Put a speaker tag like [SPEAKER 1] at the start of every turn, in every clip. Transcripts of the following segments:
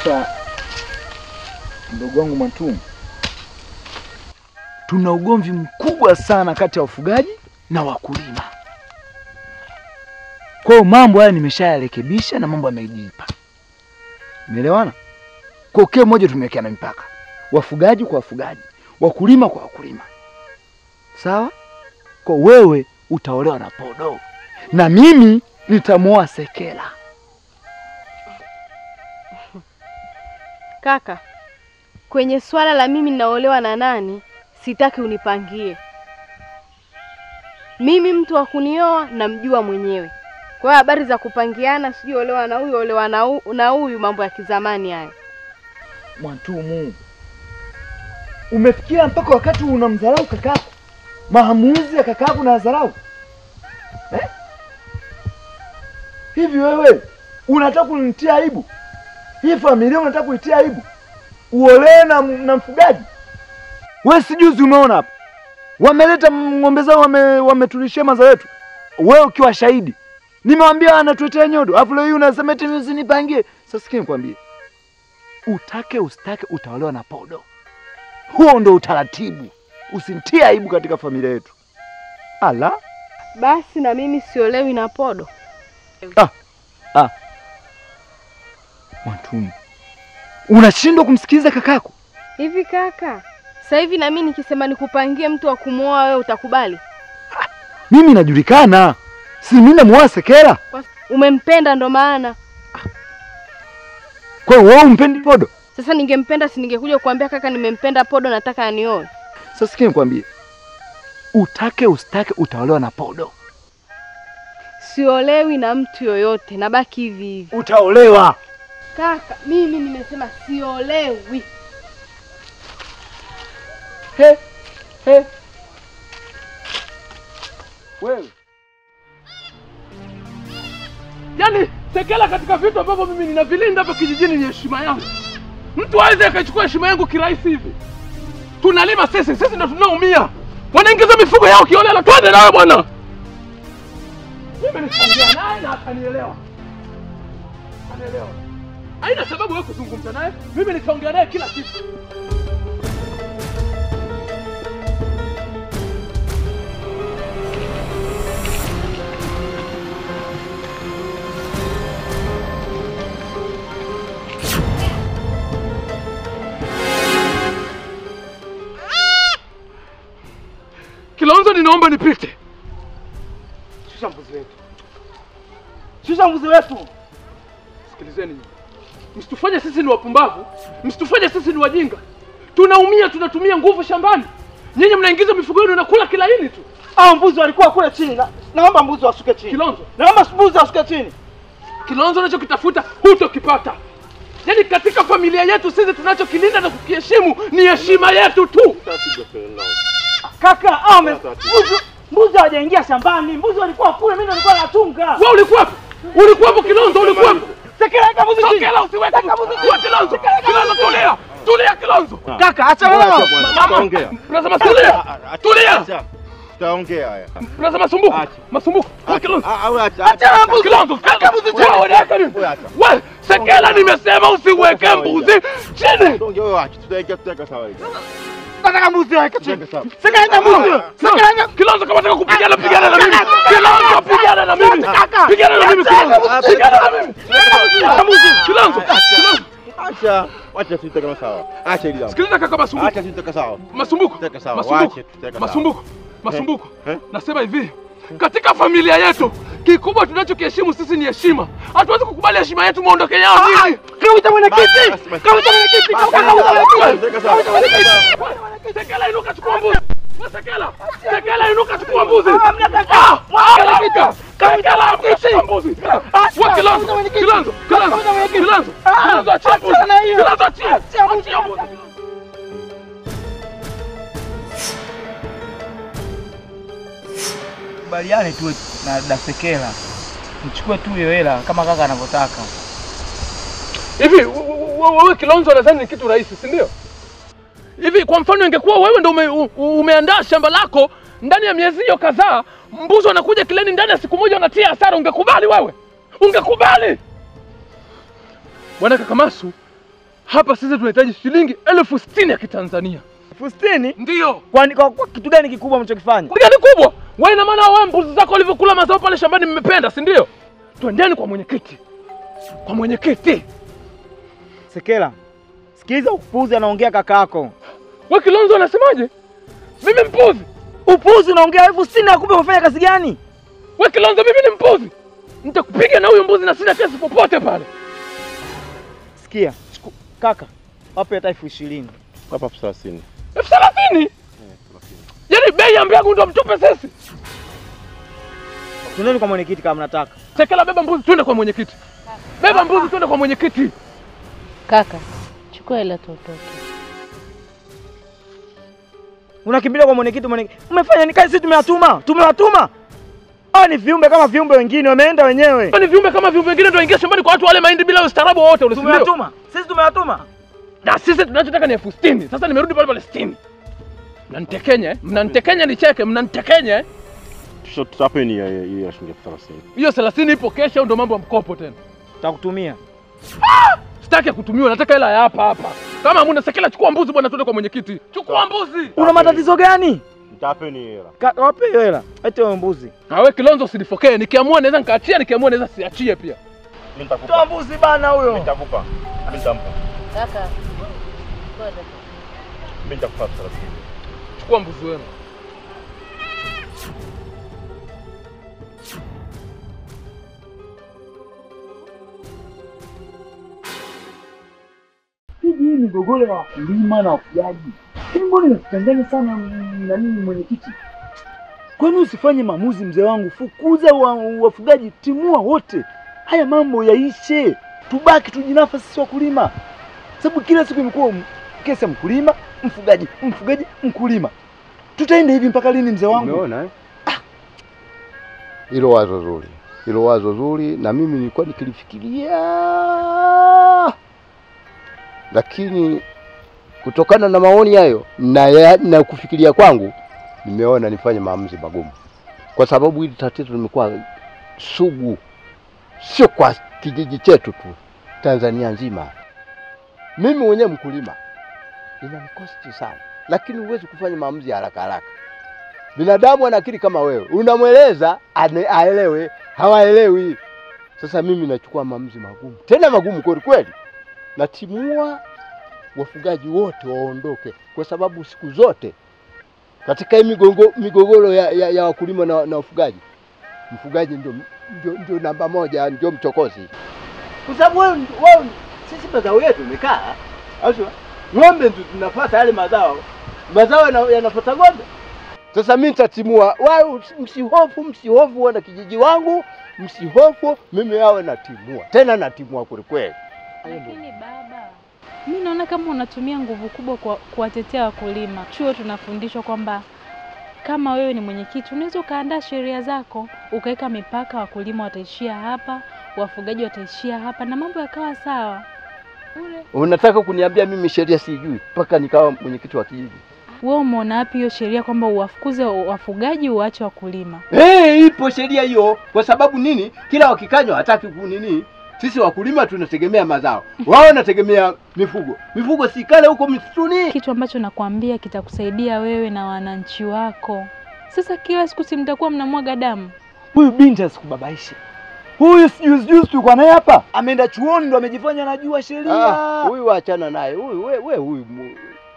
[SPEAKER 1] Sasa ndugu wangu Mwantumu, tuna ugomvi mkubwa sana kati ya wafugaji na wakulima. Kwa hiyo mambo haya nimeshayarekebisha na mambo yamejipa. Umeelewana? Kwa kile mmoja tumewekea na mipaka. Wafugaji kwa wafugaji, wakulima kwa wakulima. Sawa? Kwa wewe utaolewa na Podo na mimi nitamuoa Sekela.
[SPEAKER 2] Kaka, kwenye swala la mimi ninaolewa na nani, sitaki unipangie. Mimi mtu wa kunioa namjua mwenyewe. Kwa hiyo habari za kupangiana sijui olewa na huyu, olewa na huyu, mambo ya kizamani hayo.
[SPEAKER 1] Mwantumu, umefikia mpaka wakati unamdharau kakako? Maamuzi ya kakako na dharau? Hivi wewe unataka kunitia aibu? Hii familia unataka kuitia aibu? Uolewe na mfugaji? Wewe sijuzi umeona hapa wameleta ng'ombe zao, wametulishia mazao yetu. Wewe ukiwa shahidi, nimewambia anatuletea nyodo, afu leo hii unasema eti usinipangie. Sasa sikia nikwambie, utake usitake utaolewa na Podo. Huo ndo utaratibu. Usinitie aibu katika familia yetu. Ala,
[SPEAKER 2] basi na mimi siolewi na Podo.
[SPEAKER 1] Mwantumu, unashindwa kumsikiliza kakako?
[SPEAKER 2] Hivi kaka, sasa hivi na mimi nikisema nikupangie mtu wa kumuoa wewe utakubali?
[SPEAKER 1] Mimi najulikana. Si mimi namuoa Sekela.
[SPEAKER 2] Umempenda ndo maana.
[SPEAKER 1] Kwa hiyo wewe umpendi Podo?
[SPEAKER 2] Sasa ningempenda si ningekuja kukuambia kaka nimempenda Podo, nataka anioe.
[SPEAKER 1] Sasa sikia nikwambie, utake usitake utaolewa na Podo.
[SPEAKER 2] Siolewi na mtu yoyote, nabaki hivi hivi.
[SPEAKER 1] Utaolewa.
[SPEAKER 2] Kaka, mimi nimesema siolewi.
[SPEAKER 3] Wewe. Yaani Sekela katika vitu ambavyo mimi ninavilinda hapa kijijini ni heshima yangu. Mtu aweze akachukua heshima yangu kirahisi hivi. Tunalima sisi ndo tunaumia. Wanaingiza mifugo yao kiolela. Twende nawe bwana. Mimi nitaongea naye na atanielewa. Anaelewa. Haina sababu wewe kuzungumza naye. Mimi nitaongea naye kila kitu. Kilonzo, ninaomba nipite. Shusha mbuzi wetu. Shusha mbuzi wetu. Sikilizeni. Msitufanye sisi ni wapumbavu. Msitufanye sisi ni wajinga. Tunaumia, tunatumia nguvu shambani. Nyinyi mnaingiza mifugo yenu na kula kila ini tu.
[SPEAKER 4] Mbuzi walikuwa kule chini. Naomba mbuzi wasuke chini.
[SPEAKER 3] Kilonzo.
[SPEAKER 4] Naomba mbuzi wasuke chini.
[SPEAKER 3] Kilonzo, unachokitafuta hutokipata. Yaani katika familia yetu sisi tunachokilinda na kukiheshimu ni heshima yetu tu.
[SPEAKER 4] Kaka, mbuzi hawajaingia shambani. Mbuzi walikuwa kule, mimi nilikuwa natunga.
[SPEAKER 3] Wewe ulikuwa hapo? Ulikuwa hapo Kilonzo, ulikuwa hapo?
[SPEAKER 4] Sekela weka mbuzi chini.
[SPEAKER 3] Sekela usiweke mbuzi. Wewe Kilonzo. Kilonzo tulia. Tulia Kilonzo.
[SPEAKER 4] Kaka, acha wewe.
[SPEAKER 3] Tuongea. Unasema tulia. Tulia.
[SPEAKER 5] Tutaongea haya.
[SPEAKER 3] Unasema masumbuko. Masumbuko. Kilonzo.
[SPEAKER 4] Acha mbuzi.
[SPEAKER 3] Kilonzo. Kaka mbuzi chini. Wewe Sekela nimesema usiweke mbuzi chini.
[SPEAKER 5] Wewe acha, tutaweka sawa hivi.
[SPEAKER 4] Nataka mbuzi weke chini. Sekela mbuzi. Sekela
[SPEAKER 3] Kilonzo, kama unataka kupigana pigana na mimi. Kilonzo, pigana na mimi. Pigana na mimi Kilonzo. Pigana na mimi. Kilonzo.
[SPEAKER 5] Acha, wacha tutaweka sawa. Acha hili.
[SPEAKER 3] Sikiliza kaka Masumbuko.
[SPEAKER 5] Acha tutaweka sawa.
[SPEAKER 3] Masumbuko.
[SPEAKER 5] Tutaweka sawa.
[SPEAKER 3] Masumbuko. Masumbuko. Masumbuko. Nasema hivi, katika familia yetu kikubwa tunachokiheshimu sisi ni heshima. Hatuwezi kukubali heshima yetu muondoke yao nini?
[SPEAKER 4] Kauta mwenyekiti. Kauta mwenyekiti. Kauta mwenyekiti.
[SPEAKER 3] Sekela inuka chukua mbuzi. Sekela. Sekela inuka chukua mbuzi. Sekela chukua mbuzi. Kilonzo. Kilonzo. Kilonzo. Kilonzo. Kilonzo achia mbuzi. Kilonzo achia. Achia mbuzi.
[SPEAKER 4] Kubaliane tu na Sekela. Mchukue tu hiyo hela kama kaka anavyotaka.
[SPEAKER 3] Hivi wewe Kilonzo nadhani ni kitu rahisi, si ndio? Hivi kwa mfano ingekuwa wewe ndio umeandaa shamba lako ndani ya miezi hiyo kadhaa, mbuzi wanakuja kileni ndani ya siku moja wanatia hasara, ungekubali wewe? Ungekubali? Bwana kaka Masu, Hapa sisi tunahitaji shilingi 60,000 ya Kitanzania.
[SPEAKER 4] 60,000?
[SPEAKER 3] Ndio.
[SPEAKER 4] Kwani kwa kitu gani kikubwa mnachokifanya?
[SPEAKER 3] Kitu gani kubwa? Wewe ina maana wewe mbuzi zako walivyokula mazao pale shambani mmependa, si ndio? Twendeni kwa mwenyekiti. Kwa mwenyekiti.
[SPEAKER 4] Sekela. Sikiliza upuzi anaongea kakako.
[SPEAKER 3] Wewe Kilonzo unasemaje? Mimi mpuzi.
[SPEAKER 4] Upuzi unaongea 60,000 na kumbe umefanya kazi gani?
[SPEAKER 3] Wewe Kilonzo mimi ni mpuzi. Nitakupiga na huyo mbuzi na sina kesi popote pale.
[SPEAKER 4] Sikia. Kaka, wape hata 20,000.
[SPEAKER 5] Hapa 30.
[SPEAKER 3] 30,000? Yaani bei ya mbegu ndo mtupe sisi.
[SPEAKER 4] Tunaenda kwa mwenyekiti kama mnataka.
[SPEAKER 3] Sekela beba mbuzi twende kwa mwenyekiti. Beba mbuzi twende kwa mwenyekiti.
[SPEAKER 2] Kaka, chukua hela tutoke.
[SPEAKER 4] Unakimbilia kwa mwenyekiti Umefanya ni kazi sisi tumewatuma. Hao ni viumbe kama viumbe wengine wameenda wenyewe.
[SPEAKER 3] Ni viumbe kama viumbe wengine ndio ingia shambani kwa watu wale mahindi bila ustaarabu wote ule.
[SPEAKER 4] Tumewatuma.
[SPEAKER 3] Na sisi tunachotaka ni 60,000. Sasa nimerudi pale 60. Mnanitekenya nicheke, mnanitekenya.
[SPEAKER 5] Tutapeni hiyo shilingi 30.
[SPEAKER 3] Hiyo 30 ipo kesho au ndo mambo ya mkopo tena?
[SPEAKER 4] Nitakutumia.
[SPEAKER 3] Sitaki kutumiwa, nataka hela ya hapa. Kama hamuna Sekela chukua mbuzi bwana twende kwa mwenyekiti. Chukua mbuzi.
[SPEAKER 4] Una matatizo gani?
[SPEAKER 5] Nitapeni hela.
[SPEAKER 4] Wape hiyo hela. Eti wewe mbuzi.
[SPEAKER 3] Na wewe Kilonzo usinifokee. Nikiamua naweza nikaachia, nikiamua naweza siachie pia.
[SPEAKER 5] Mimi nitakupa.
[SPEAKER 4] Toa mbuzi bana huyo.
[SPEAKER 5] Mimi nitakupa. Mimi nitampa.
[SPEAKER 2] Kaka. Ngoja.
[SPEAKER 5] Mimi nitakupa 30.
[SPEAKER 3] Chukua mbuzi wenu.
[SPEAKER 1] Hii migogoro ya wakulima na wafugaji. Mbona inachanganya sana na nini mwenyekiti? Kwani usifanye maamuzi mzee wangu, fukuza wafugaji, timua wote. Haya mambo yaishe. Tubaki tujinafa sisi wakulima. Sababu kila siku imekuwa kesi ya mkulima, mfugaji, mkulima. Tutaenda hivi mpaka lini mzee wangu?
[SPEAKER 6] Umeona Hilo wazo zuri na mimi nilikuwa nikilifikiria. Lakini kutokana na maoni hayo na kufikiria kwangu nimeona nifanye maamuzi magumu. Kwa sababu hili tatizo limekuwa sugu. Sio kwa kijiji chetu tu, Tanzania nzima. Mimi mwenyewe mkulima inanikosti sana, lakini huwezi kufanya maamuzi haraka. Binadamu ana akili kama wewe. Unamweleza aelewe, hawaelewi. Sasa mimi nachukua maamuzi magumu. Tena magumu kweli. Natimua wafugaji wote waondoke, kwa sababu siku zote katika hii migogoro ya wakulima na wafugaji, mfugaji ndio namba moja, ndio mchokozi.
[SPEAKER 1] Kwa sababu wewe sisi mazao yetu imekaa. Asha ng'ombe ndio tunapata yale mazao. Mazao yanafuata ng'ombe.
[SPEAKER 6] Sasa mimi nitatimua. Wao msihofu wana kijiji wangu, msihofu, mimi yawe natimua. Tena natimua kweli.
[SPEAKER 7] Lakini baba, mimi naona kama unatumia nguvu kubwa kuwatetea wakulima. Chuo tunafundishwa kwamba kama wewe ni mwenyekiti unaweza ukaandaa sheria zako, ukaweka mipaka, wakulima wataishia hapa, wafugaji wataishia hapa na mambo yakawa sawa.
[SPEAKER 6] Unataka kuniambia mimi sheria sijui mpaka nikawa mwenyekiti wa kijiji?
[SPEAKER 7] Wewe umeona wapi hiyo sheria kwamba uwafukuze wafugaji uache wakulima?
[SPEAKER 6] Ipo sheria hiyo. Kwa sababu nini? Kila wakikanywa hataki kunini? Sisi wakulima tunategemea mazao. Wao wanategemea mifugo. Mifugo si kale huko msituni.
[SPEAKER 7] Kitu ambacho nakwambia kitakusaidia wewe na wananchi wako. Sasa kila siku si mtakuwa mnamwaga damu.
[SPEAKER 1] Huyu binti asikubabaishe. Huyu juzi tulikuwa naye hapa. Ameenda chuoni ndo amejifanya anajua sheria.
[SPEAKER 6] Huyu achana naye. Huyu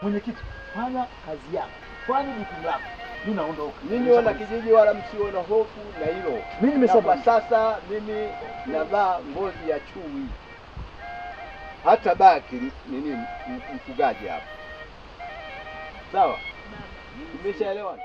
[SPEAKER 1] mwenyekiti, fanya kazi yako. Fanya jukumu lako. Mimi naondoka.
[SPEAKER 6] Mimi wana kijiji wala msiwe na hofu na hilo.
[SPEAKER 1] Mimi nimesema
[SPEAKER 6] sasa mimi navaa ngozi ya chui. Hata baki nini mfugaji hapa. Sawa? Umeshaelewana?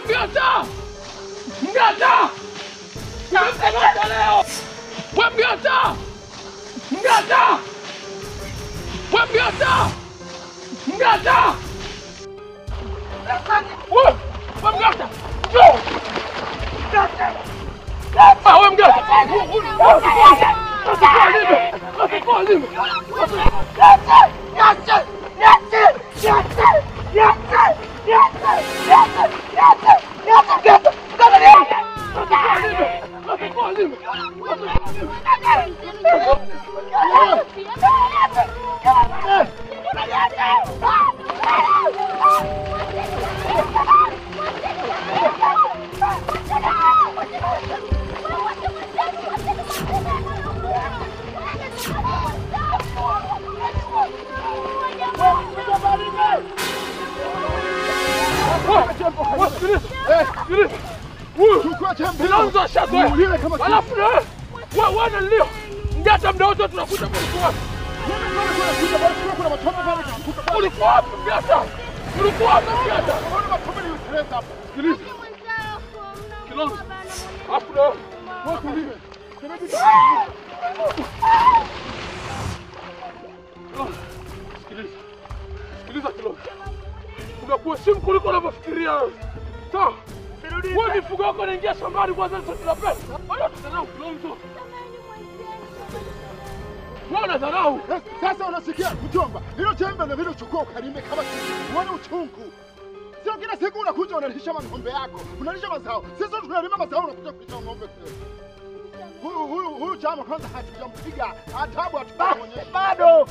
[SPEAKER 3] Mgata! Mgata! Mgata leo! Mgata! Mgata! Mgata! Mgata! Mgata! Sikiliza Kilonzo. Unakuheshimu kuliko unavyofikiria. Sawa? Wewe mifugo yako inaingia shambani kwanza tuna pesa. Bado tutadharau Kilonzo. Wewe unadharau.
[SPEAKER 8] Sasa unasikia mjomba? Hilo jembe ndio hilo chukua ukalime kama uone uchungu. Sio kila siku unakuja unalisha ng'ombe yako. Unalisha mazao. Sisi tunalima mazao unakuja kulisha ng'ombe kule. Huyu chama kwanza hatujampiga. Atabu atutaonyesha. Bado.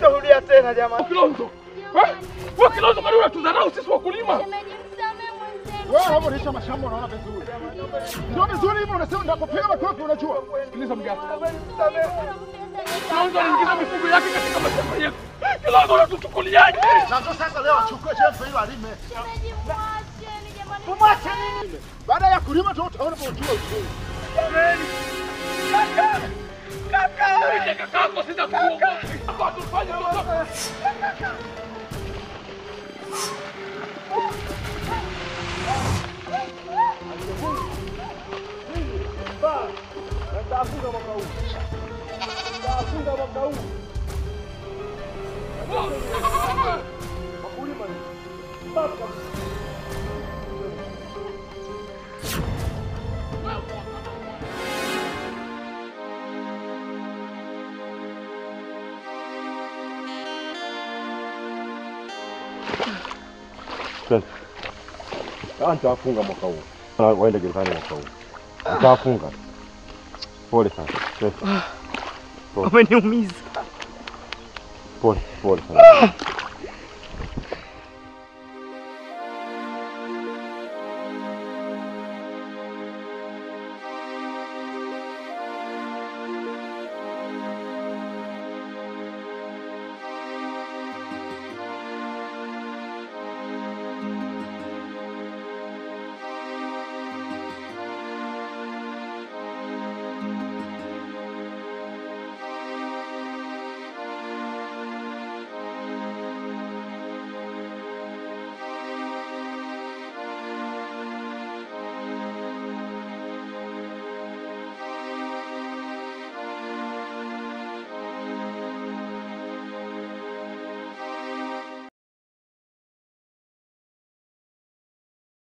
[SPEAKER 1] Turudia tena jamani.
[SPEAKER 3] Kilonzo. Wewe Kilonzo bado unatudharau sisi wakulima.
[SPEAKER 8] Wewe hapo unaisha mashamba unaona vizuri. Ndio vizuri hivyo unasema ndakupiga makofi unajua.
[SPEAKER 3] Sikiliza mgata. Kilonzo anaingiza mifugo yake katika mashamba yetu. Kilonzo unatuchukuliaje?
[SPEAKER 8] Sasa leo achukue jembe hilo alime. Tumwache nini? Baada ya kulima tu utaona kwa ujua uchungu.
[SPEAKER 3] Jamani. Kaka kako sita kuongoza. Kwa tufanye mtoto.
[SPEAKER 8] Nitafunga mwaka huu. Nitafunga mwaka huu. Wakulima ni. Baba.
[SPEAKER 5] Nitafunga mwaka huu. Waende gerezani mwaka huu. Nitafunga. Pole sana.
[SPEAKER 4] Umeniumiza.
[SPEAKER 5] Pole sana.